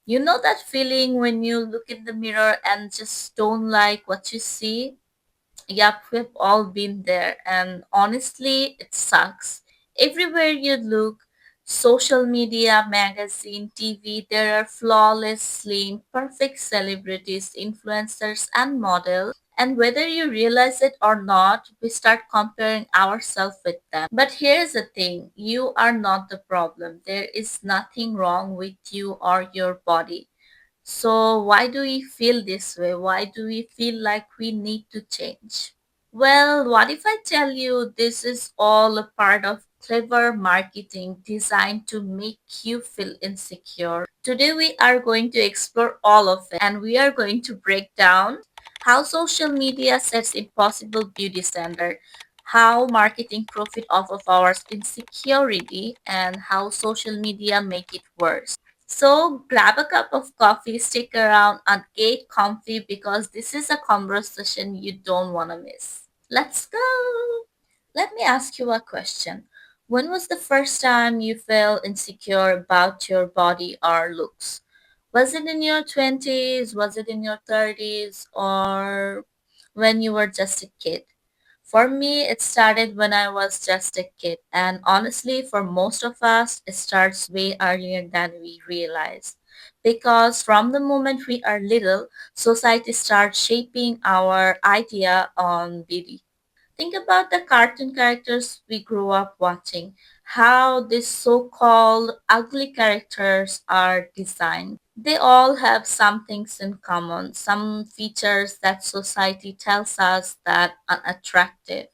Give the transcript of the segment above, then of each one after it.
You know that feeling when you look in the mirror and just don't like what you see? Yep, we've all been there, and honestly, it sucks. Everywhere you look, social media, magazine, TV, there are flawless, slim, perfect celebrities, influencers, and models. And whether you realize it or not, we start comparing ourselves with them. But here's the thing, you are not the problem. There is nothing wrong with you or your body. So, why do we feel this way? Why do we feel like we need to change? Well, what if I tell you this is all a part of clever marketing designed to make you feel insecure? Today, we are going to explore all of it and we are going to break down how social media sets impossible beauty standard, how marketing profit off of our insecurity, and how social media make it worse. So grab a cup of coffee, stick around, and get comfy because this is a conversation you don't want to miss. Let's go! Let me ask you a question. When was the first time you felt insecure about your body or looks? Was it in your 20s? Was it in your 30s? Or when you were just a kid? For me, it started when I was just a kid, and honestly, for most of us, it starts way earlier than we realize. Because from the moment we are little, society starts shaping our idea on beauty. Think about the cartoon characters we grew up watching, how these so called ugly characters are designed. They all have some things in common, some features that society tells us that are unattractive.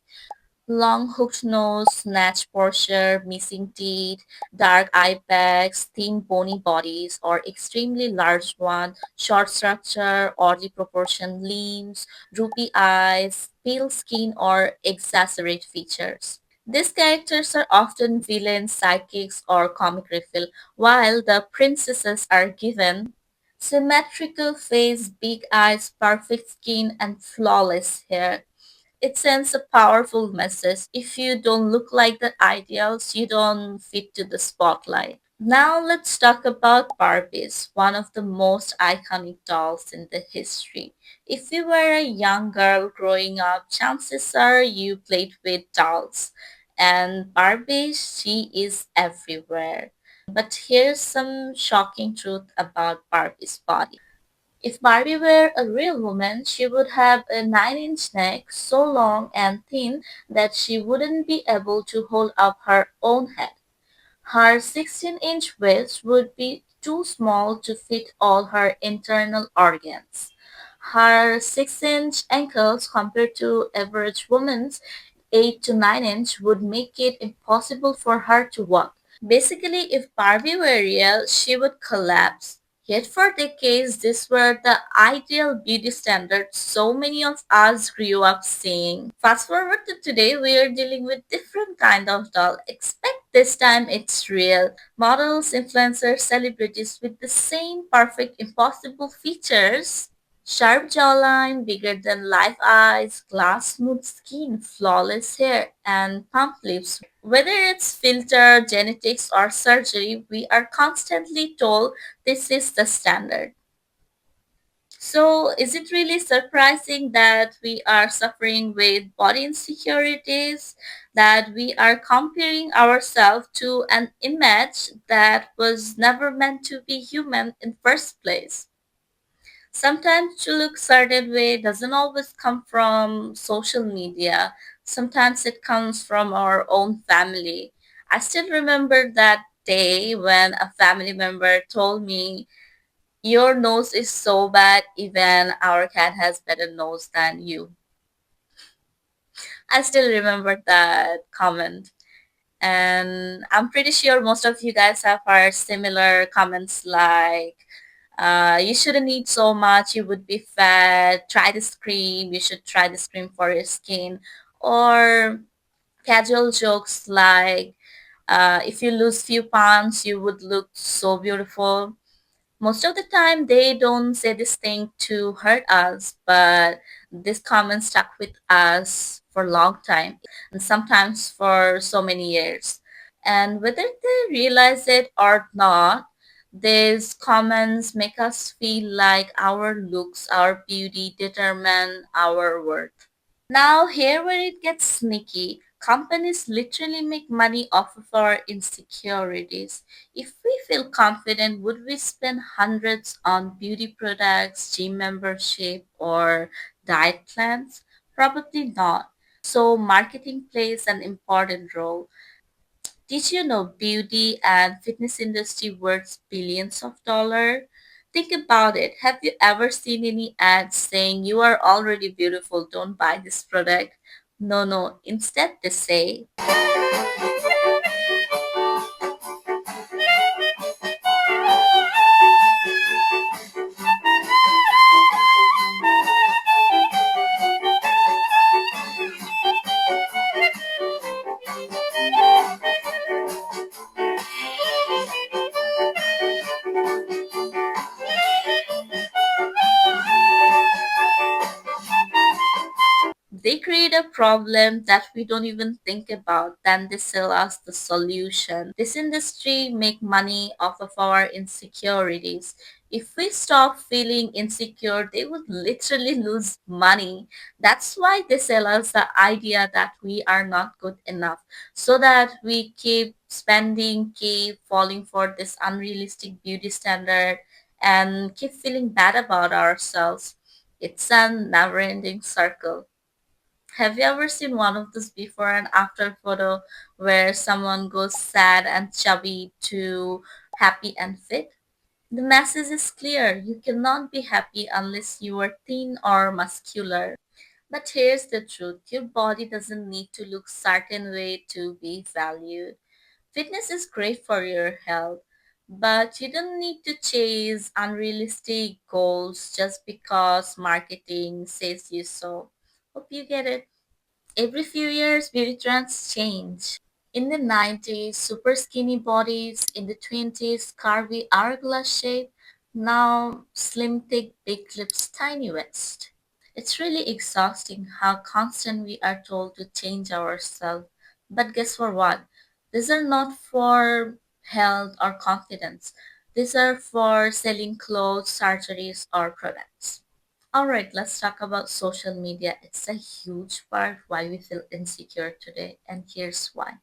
Long hooked nose, snatched posture, missing teeth, dark eye bags, thin bony bodies, or extremely large one, short structure, oddly proportioned limbs, droopy eyes, pale skin, or exaggerate features. These characters are often villains, sidekicks, or comic relief, while the princesses are given symmetrical face, big eyes, perfect skin, and flawless hair. It sends a powerful message. If you don't look like the ideals, you don't fit to the spotlight. Now let's talk about Barbies, one of the most iconic dolls in the history. If you were a young girl growing up, chances are you played with dolls. And Barbie, she is everywhere. But here's some shocking truth about Barbie's body. If Barbie were a real woman, she would have a 9-inch neck so long and thin that she wouldn't be able to hold up her own head. Her 16-inch waist would be too small to fit all her internal organs. Her 6-inch ankles compared to average woman's 8 to 9-inch would make it impossible for her to walk. Basically, if Barbie were real, she would collapse. Yet for decades, these were the ideal beauty standards so many of us grew up seeing. Fast forward to today, we are dealing with different kind of doll. Expect this time it's real. Models, influencers, celebrities with the same perfect impossible features. Sharp jawline, bigger than life eyes, glass smooth skin, flawless hair, and plump lips. Whether it's filter, genetics, or surgery, we are constantly told this is the standard. So, is it really surprising that we are suffering with body insecurities, that we are comparing ourselves to an image that was never meant to be human in first place? Sometimes to look certain way doesn't always come from social media. Sometimes it comes from our own family. I still remember that day when a family member told me, your nose is so bad, even our cat has better nose than you. I still remember that comment. And I'm pretty sure most of you guys have heard similar comments like, you shouldn't eat so much, you would be fat, try this cream, you should try this cream for your skin. Or casual jokes like, if you lose few pounds, you would look so beautiful. Most of the time, they don't say this thing to hurt us, but this comment stuck with us for a long time and sometimes for so many years. And whether they realize it or not, These comments make us feel like our looks, our beauty determine our worth. Now, here where it gets sneaky, companies literally make money off of our insecurities. If we feel confident, would we spend hundreds on beauty products, gym membership, or diet plans? Probably not. So, marketing plays an important role. Did you know beauty and fitness industry worth billions of dollars? Think about it. Have you ever seen any ads saying you are already beautiful, don't buy this product? No, no. Instead they say they create a problem that we don't even think about, then they sell us the solution. This industry make money off of our insecurities. If we stop feeling insecure, they would literally lose money. That's why they sell us the idea that we are not good enough, so that we keep spending, keep falling for this unrealistic beauty standard, and keep feeling bad about ourselves. It's a never ending circle. Have you ever seen one of those before and after photo where someone goes sad and chubby to happy and fit? The message is clear. You cannot be happy unless you are thin or muscular. But here's the truth. Your body doesn't need to look certain way to be valued. Fitness is great for your health, but you don't need to chase unrealistic goals just because marketing says you so. Hope you get it. Every few years, beauty trends change. In the 90s, super skinny bodies. In the 20s, curvy hourglass shape. Now, slim, thick, big lips, tiny waist. It's really exhausting how constant we are told to change ourselves. But guess for what? These are not for health or confidence. These are for selling clothes, surgeries, or products. All right, let's talk about social media. It's a huge part why we feel insecure today, and here's why.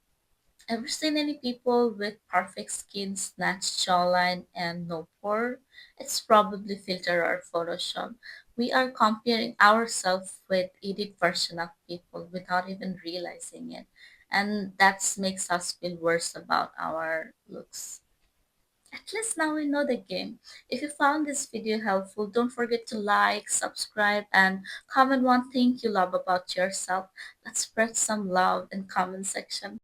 Ever seen any people with perfect skin, snatched jawline, and no pore? It's probably filter or Photoshop. We are comparing ourselves with edited version of people without even realizing it, and that makes us feel worse about our looks. At least now we know the game. If you found this video helpful, don't forget to like, subscribe, and comment one thing you love about yourself. Let's spread some love in comment section.